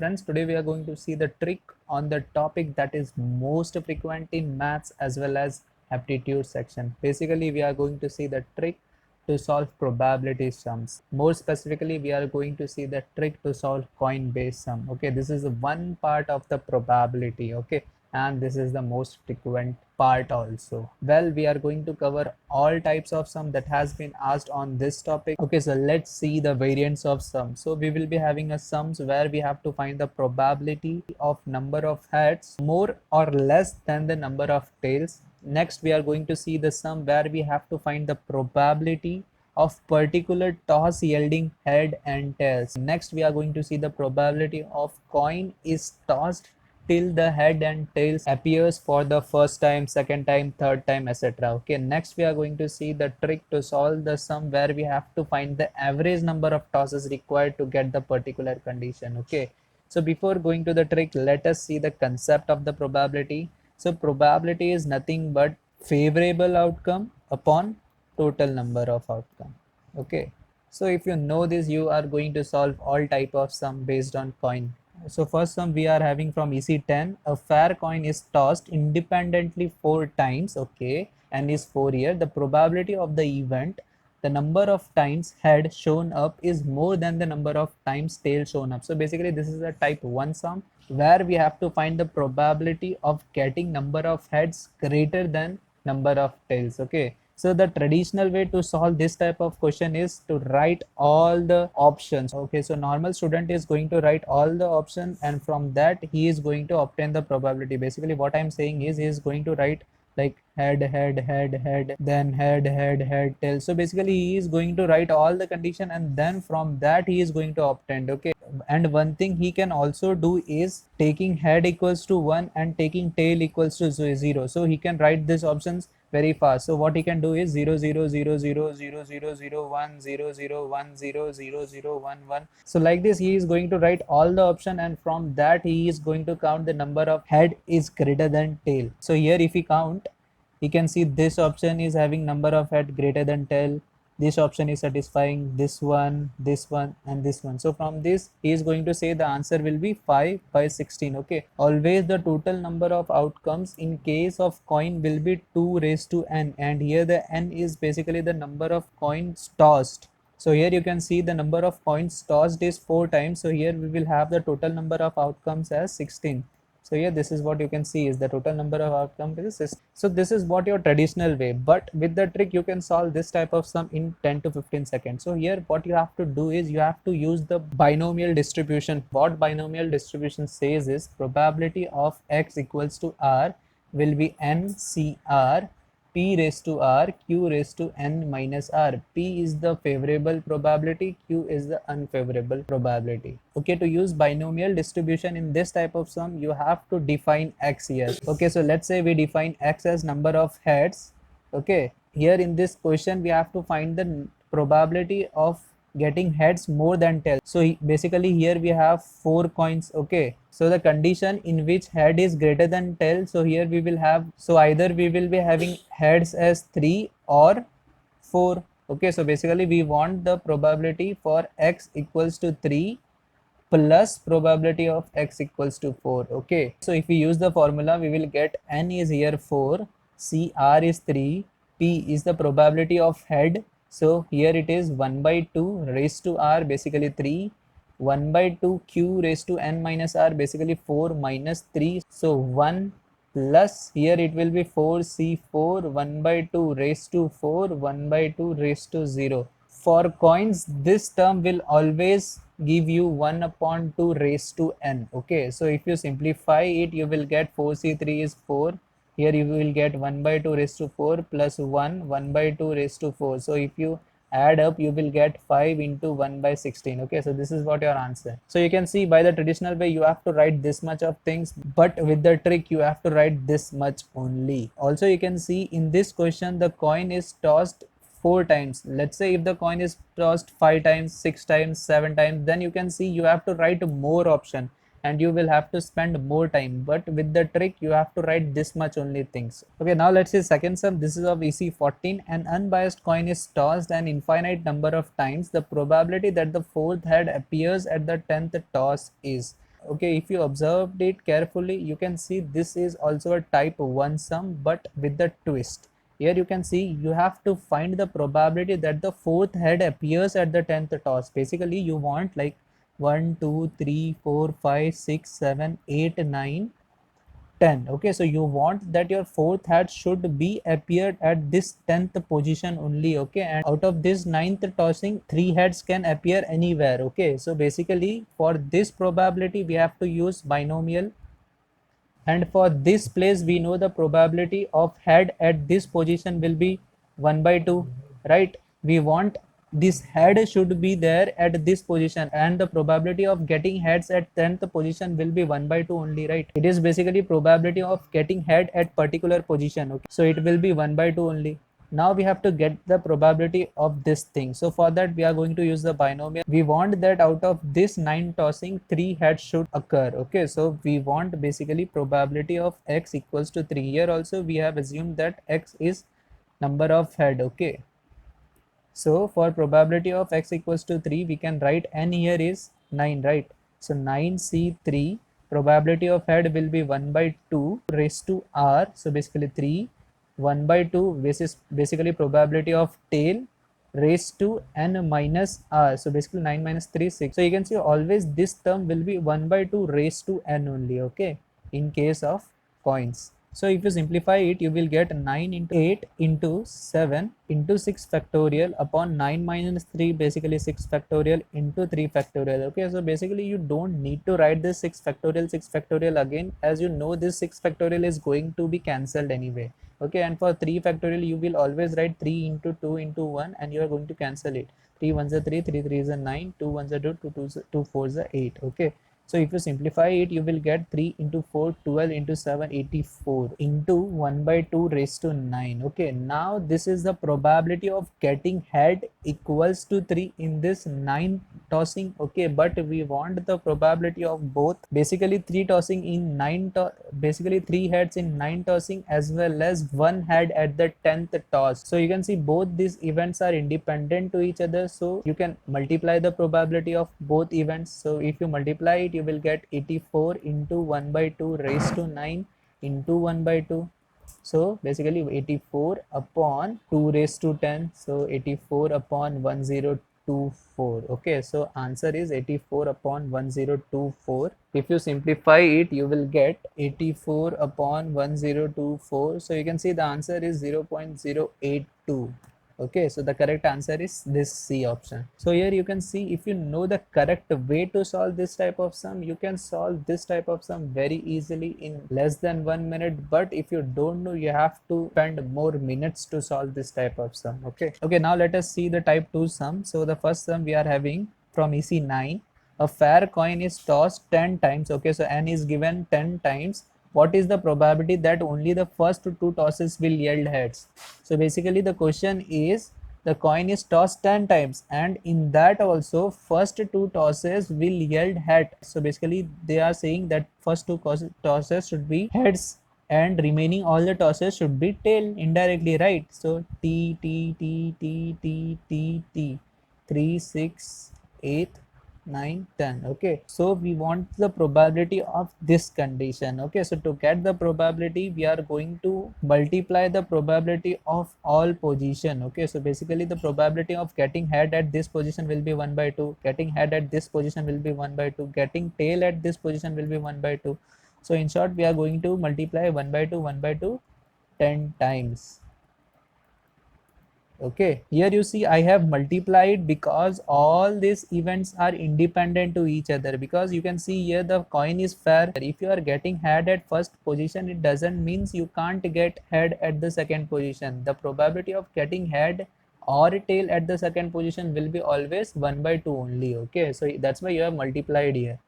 friends, today we are going to see the trick on the topic that is most frequent in maths as well as aptitude section. Basically, we are going to see the trick to solve probability sums. More specifically, we are going to see the trick to solve coin based sum. Okay, this is one part of the probability. Okay, and this is the most frequent part also. Well, we are going to cover all types of sum that has been asked on this topic. Okay, so let's see the variants of sum. So we will be having a sums where we have to find the probability of number of heads more or less than the number of tails. Next, we are going to see the sum where we have to find the probability of particular toss yielding head and tails. Next, we are going to see the probability of coin is tossed till the head and tails appears for the first time, second time, third time, etc. Okay, next we are going to see the trick to solve the sum where we have to find the average number of tosses required to get the particular condition. Okay, so before going to the trick, let us see the concept of the probability. So probability is nothing but favorable outcome upon total number of outcome. Okay, so if you know this, you are going to solve all type of sum based on coin. So first sum we are having from EC10, a fair coin is tossed independently 4 times, okay, and is 4 here. The probability of the event, the number of times head shown up is more than the number of times tail shown up. So basically this is a type 1 sum where we have to find the probability of getting number of heads greater than number of tails. Okay, so the traditional way to solve this type of question is to write all the options. Okay, so normal student is going to write all the options and from that he is going to obtain the probability. Basically what I'm saying is he is going to write like head, then head, tail. So basically he is going to write all the condition and then from that he is going to obtain. Okay, and one thing he can also do is taking head equals to 1 and taking tail equals to 0. So he can write these options very fast. So what he can do is 0 0 0 0 0 0 0 1 0 0 1 0 0 0 1 1. So like this he is going to write all the option and from that he is going to count the number of head is greater than tail. So here if we count, you can see this option is having number of head greater than tail, this option is satisfying this one, and this one. So from this he is going to say the answer will be 5 by 16. Okay, always the total number of outcomes in case of coin will be 2 raised to n, and here the n is basically the number of coins tossed. So here you can see the number of coins tossed is 4 times, so here we will have the total number of outcomes as 16. So here this is what you can see is the total number of outcomes is. So this is what your traditional way, but with the trick you can solve this type of sum in 10 to 15 seconds. So here what you have to do is you have to use the binomial distribution. What binomial distribution says is probability of x equals to r will be NCR p raised to r q raised to n minus r. P is the favorable probability, q is the unfavorable probability. Okay, to use binomial distribution in this type of sum you have to define x here. Okay, so let's say we define x as number of heads. Okay, here in this question we have to find the probability of getting heads more than tails. So basically here we have 4 coins. Okay, so the condition in which head is greater than tail, so here we will have, so either we will be having heads as 3 or 4. Okay, so basically we want the probability for x equals to 3 plus probability of x equals to 4. Okay, so if we use the formula we will get n is here 4, cr is 3, p is the probability of head. So here it is 1 by 2 raised to r, basically 3, 1 by 2 q raised to n minus r, basically 4 minus 3. So 1 plus here it will be 4c4, 1 by 2 raised to 4, 1 by 2 raised to 0. For coins this term will always give you 1 upon 2 raised to n. Okay, so if you simplify it you will get 4c3 is 4. Here you will get 1 by 2 raised to 4 plus 1 by 2 raised to 4. So if you add up you will get 5 into 1 by 16. Okay, so this is what your answer. So you can see by the traditional way you have to write this much of things, but with the trick you have to write this much only. Also you can see in this question the coin is tossed 4 times. Let's say if the coin is tossed 5 times, 6 times, 7 times, then you can see you have to write more option and you will have to spend more time, but with the trick you have to write this much only things. Okay, now let's see second sum. This is of EC14. An unbiased coin is tossed an infinite number of times. The probability that the fourth head appears at the 10th toss is. Okay, if you observed it carefully, you can see this is also a type 1 sum, but with the twist. Here you can see you have to find the probability that the fourth head appears at the 10th toss. Basically you want like 1 2 3 4 5 6 7 8 9 10. Okay, so you want that your fourth head should be appeared at this 10th position only. Okay, and out of this ninth tossing, three heads can appear anywhere. Okay, so basically for this probability we have to use binomial, and for this place we know the probability of head at this position will be 1 by 2, right? We want this head should be there at this position, and the probability of getting heads at 10th position will be 1 by 2 only, right? It is basically probability of getting head at particular position. Okay, so it will be 1 by 2 only. Now we have to get the probability of this thing. So for that we are going to use the binomial. We want that out of this 9 tossing, 3 heads should occur. Okay, so we want basically probability of x equals to 3. Here also we have assumed that x is number of head. Okay, so for probability of x equals to 3, we can write n here is 9, right? So 9c3, probability of head will be 1 by 2 raised to r. So basically 3, 1 by 2, this is basically probability of tail raised to n minus r. So basically 9 minus 3, 6. So you can see always this term will be 1 by 2 raised to n only, okay, in case of coins. So if you simplify it, you will get 9 into 8 into 7 into 6 factorial upon 9 minus 3, basically 6 factorial into 3 factorial. Okay, so basically you don't need to write this 6 factorial again, as you know this 6 factorial is going to be cancelled anyway. Okay, and for 3 factorial you will always write 3 into 2 into 1, and you are going to cancel it. 3 1s are 3, 3 3s are 9, 2 1s are 2, 2 4s are 8. Okay, so if you simplify it, you will get 3 into 4, 12 into 7, 84 into 1 by 2 raised to 9. Okay, now this is the probability of getting head equals to 3 in this 9 tossing. Okay, but we want the probability of both, basically 3 tossing in 9, basically 3 heads in 9 tossing, as well as 1 head at the 10th toss. So you can see both these events are independent to each other, so you can multiply the probability of both events. So if you multiply it, you will get 84 into 1 by 2 raised to 9 into 1 by 2. So basically 84 upon 2 raised to 10. So 84 upon 1024. Okay, so answer is 84 upon 1024. If you simplify it, you will get 84 upon 1024. So you can see the answer is 0.082. Okay, so the correct answer is this C option. So here you can see, if you know the correct way to solve this type of sum, you can solve this type of sum very easily in less than 1 minute. But if you don't know, you have to spend more minutes to solve this type of sum. Okay, now let us see the type 2 sum. So the first sum we are having from EC9. A fair coin is tossed 10 times. Okay, so n is given 10 times. What is the probability that only the first two tosses will yield heads? So basically the question is, the coin is tossed 10 times, and in that also first two tosses will yield head. So basically they are saying that first two tosses should be heads and remaining all the tosses should be tail indirectly, right? So t t t t t t t 3 6 8 9 10. Okay, so we want the probability of this condition. Okay, so to get the probability, we are going to multiply the probability of all position. Okay, so basically the probability of getting head at this position will be 1 by 2, getting head at this position will be 1 by 2, getting tail at this position will be 1 by 2. So in short, we are going to multiply 1 by 2 1 by 2 10 times. Okay, here you see I have multiplied because all these events are independent to each other, because you can see here the coin is fair. If you are getting head at first position, it doesn't means you can't get head at the second position. The probability of getting head or tail at the second position will be always 1 by 2 only. Okay, so that's why you have multiplied here.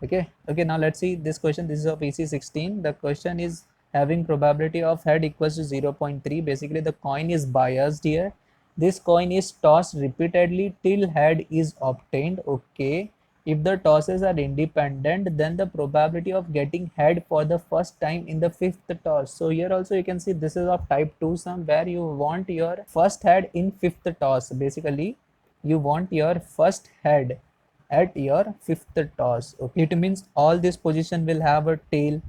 Okay, now let's see this question. This is of EC16. The question is having probability of head equals to 0.3. Basically the coin is biased here. This coin is tossed repeatedly till head is obtained. Okay, if the tosses are independent, then the probability of getting head for the first time in the fifth toss. So here also you can see this is of type 2 sum, where you want your first head in fifth toss. Basically you want your first head at your fifth toss. Okay, it means all this position will have a tail.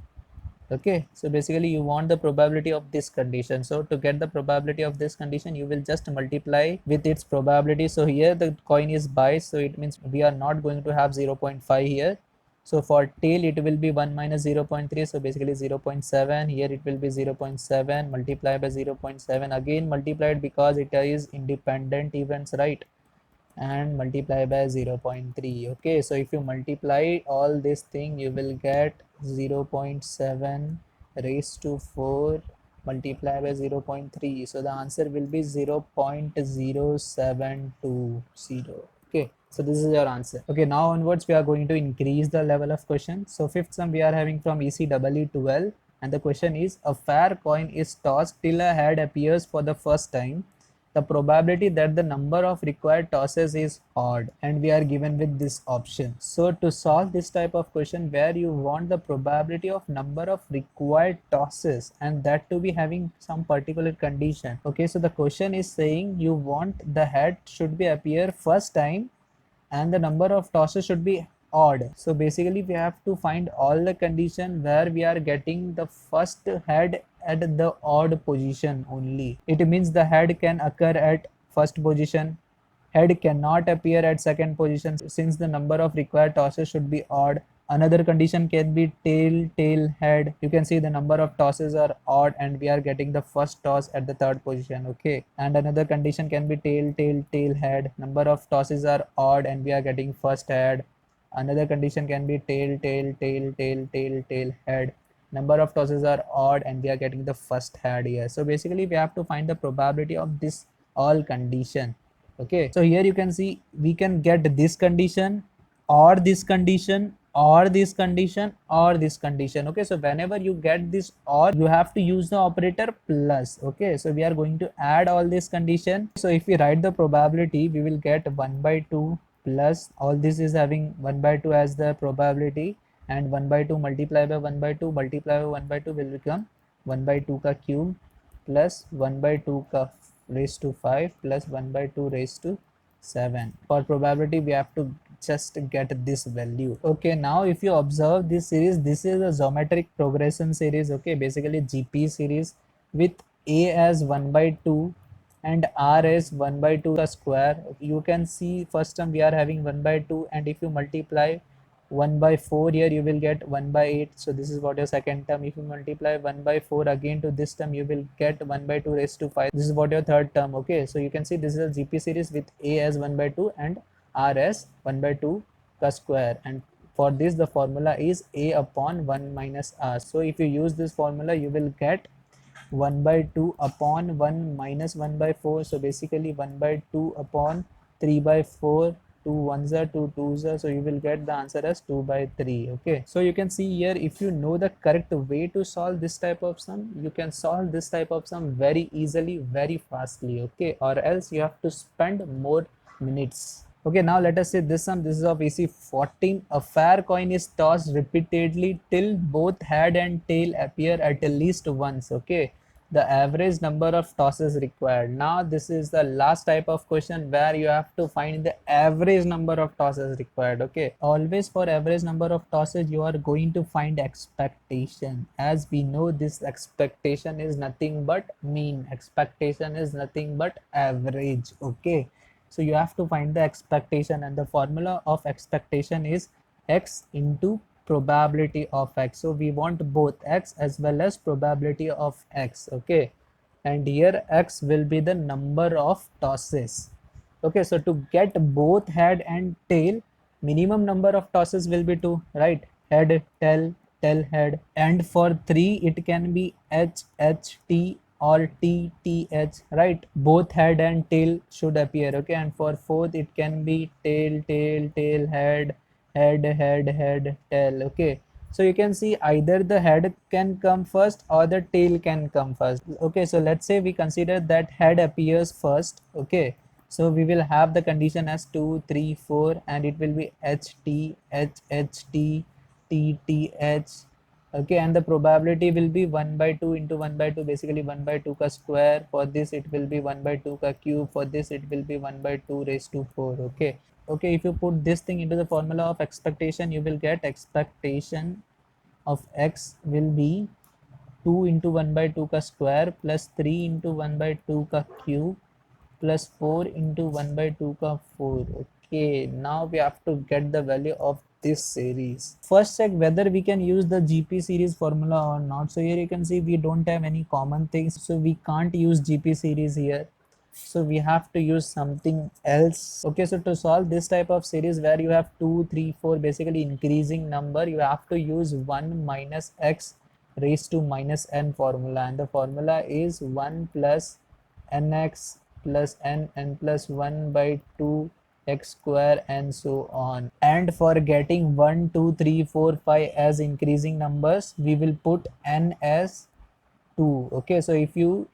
Okay, so basically you want the probability of this condition. So to get the probability of this condition, you will just multiply with its probability. So here the coin is biased, so it means we are not going to have 0.5 here. So for tail it will be 1 minus 0.3, so basically 0.7. Here it will be 0.7 multiplied by 0.7, again multiplied because it is independent events, right? And multiply by 0.3. Okay, so if you multiply all this thing, you will get 0.7 raised to 4 multiply by 0.3. So the answer will be 0.0720. Okay, so this is your answer. Okay, now onwards we are going to increase the level of question. So fifth sum we are having from ECEE 12, and the question is, a fair coin is tossed till a head appears for the first time. The probability that the number of required tosses is odd, and we are given with this option. So to solve this type of question where you want the probability of number of required tosses and that to be having some particular condition. Okay, so the question is saying you want the head should be appear first time and the number of tosses should be odd. So basically we have to find all the condition where we are getting the first head at the odd position only. It means the head can occur at first position, head cannot appear at second position since the number of required tosses should be odd. Another condition can be tail, tail, head. You can see the number of tosses are odd and we are getting the first toss at the third position. Okay, and another condition can be tail, tail, tail, head. Number of tosses are odd and we are getting first head. Another condition can be tail, tail, tail, tail, tail, tail, head. Number of tosses are odd and we are getting the first head here. So basically we have to find the probability of this all condition. Okay, so here you can see we can get this condition or this condition or this condition or this condition. Okay, so whenever you get this or, you have to use the operator plus. Okay, so we are going to add all this condition. So if we write the probability, we will get 1 by 2 plus all this is having 1 by 2 as the probability, and 1 by 2 multiply by 1 by 2 multiply by 1 by 2 will become 1 by 2 ka cube plus 1 by 2 ka raised to 5 plus 1 by 2 raised to 7. For probability we have to just get this value. Okay, now if you observe this series, this is a geometric progression series. Okay, basically GP series with A as 1 by 2 and R as 1 by 2 square. You can see first term we are having 1 by 2, and if you multiply 1 by 4 here you will get 1 by 8. So this is what your second term. If you multiply 1 by 4 again to this term, you will get 1 by 2 raised to 5. This is what your third term. Okay, so you can see this is a GP series with A as 1 by 2 and R as 1 by 2 ka square, and for this the formula is A upon 1 minus R. So if you use this formula you will get 1 by 2 upon 1 minus 1 by 4. So basically 1 by 2 upon 3 by 4. 2 ones are 2 twos are, so you will get the answer as 2 by 3. Okay, so you can see here, if you know the correct way to solve this type of sum, you can solve this type of sum very easily, very fastly. Okay, or else you have to spend more minutes. Okay, now let us say this sum. This is of EC 14. A fair coin is tossed repeatedly till both head and tail appear at least once. Okay, the average number of tosses required. Now this is the last type of question where you have to find the average number of tosses required. Okay, always for average number of tosses you are going to find expectation. As we know, this expectation is nothing but mean. Expectation is nothing but average. Okay, so you have to find the expectation, and the formula of expectation is x into probability of x. So we want both x as well as probability of x. Okay, and here x will be the number of tosses. Okay, so to get both head and tail, minimum number of tosses will be 2, right? Head, tail, tail, head. And for 3 it can be h, h, t or t, t, h, right? Both head and tail should appear. Okay, and for 4th it can be tail, tail, tail, head, head, head, head, tail. Okay, so you can see either the head can come first or the tail can come first. Okay, so let's say we consider that head appears first. Okay, so we will have the condition as 2, 3, 4, and it will be h, t, h, h, t, t, t, h. Okay, and the probability will be 1 by 2 into 1 by 2, basically 1 by 2 ka square. For this it will be 1 by 2 ka cube. For this it will be 1 by 2 raised to 4. Okay, okay, if you put this thing into the formula of expectation, you will get expectation of x will be 2 into 1 by 2 ka square plus 3 into 1 by 2 ka cube plus 4 into 1 by 2 ka 4. Okay, now we have to get the value of this series. First check whether we can use the GP series formula or not. So here you can see we don't have any common things, so we can't use GP series here. So we have to use something else. Okay, so to solve this type of series where you have 2, 3, 4 basically increasing number, you have to use 1 minus x raised to minus n formula, and the formula is 1 plus nx plus n plus 1 by 2 x square and so on. And for getting 1, 2, 3, 4, 5 as increasing numbers, we will put n as 2. Okay, so if you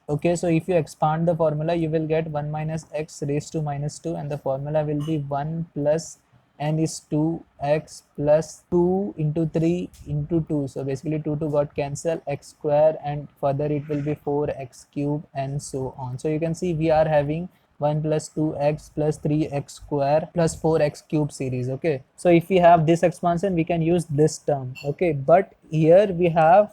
okay, so if you expand the formula, you will get 1 minus x raised to minus 2, and the formula will be 1 plus n is 2x plus 2 into 3 into 2. So basically 2 got cancelled, x square, and further it will be 4x cube and so on. So you can see we are having 1 plus 2x plus 3x square plus 4x cube series. Okay, so if we have this expansion, we can use this term. Okay, but here we have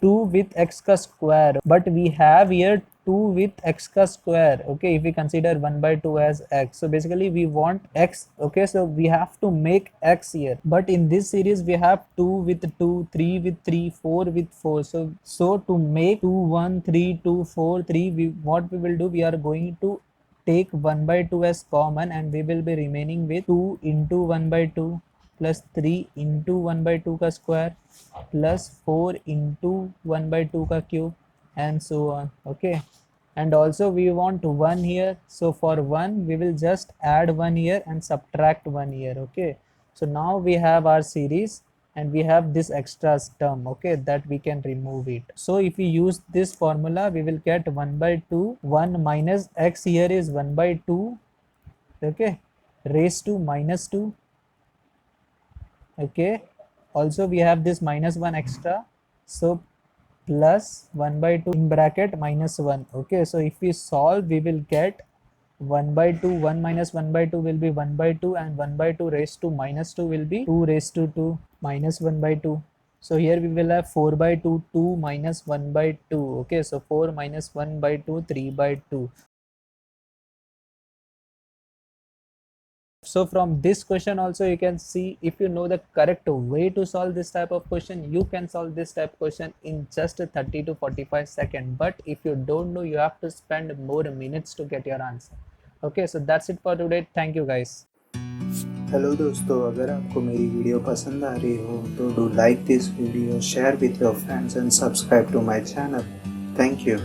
2 with x ka square, but we have here 2 with x ka square. Okay, if we consider 1 by 2 as x, so basically we want x. Okay, so we have to make x here, but in this series we have 2 with 2, 3 with 3, 4 with 4. So to make 2 1 3 2 4 3, we what we will do, we are going to take 1 by 2 as common, and we will be remaining with 2 into 1 by 2 plus 3 into 1 by 2 ka square plus 4 into 1 by 2 ka cube and so on. Okay, and also we want 1 here, so for 1 we will just add 1 here and subtract 1 here. Okay, so now we have our series and we have this extra term, okay, that we can remove it. So if we use this formula, we will get 1 by 2, 1 minus x here is 1 by 2, okay, raised to minus 2. Okay, also we have this minus 1 extra, so plus 1 by 2 in bracket minus 1. Okay, so if we solve, we will get 1 by 2, 1 minus 1 by 2 will be 1 by 2, and 1 by 2 raised to minus 2 will be 2 raised to 2 minus 1 by 2. So here we will have 4 by 2, 2 minus 1 by 2. Okay, so 4 minus 1 by 2, 3 by 2. So from this question also you can see, if you know the correct way to solve this type of question, you can solve this type of question in just 30 to 45 seconds. But if you don't know, you have to spend more minutes to get your answer. Okay, so that's it for today. Thank you guys. Hello दोस्तों, अगर आपको मेरी video पसंद आ रही हो तो do like this video, share with your friends and subscribe to my channel. Thank you.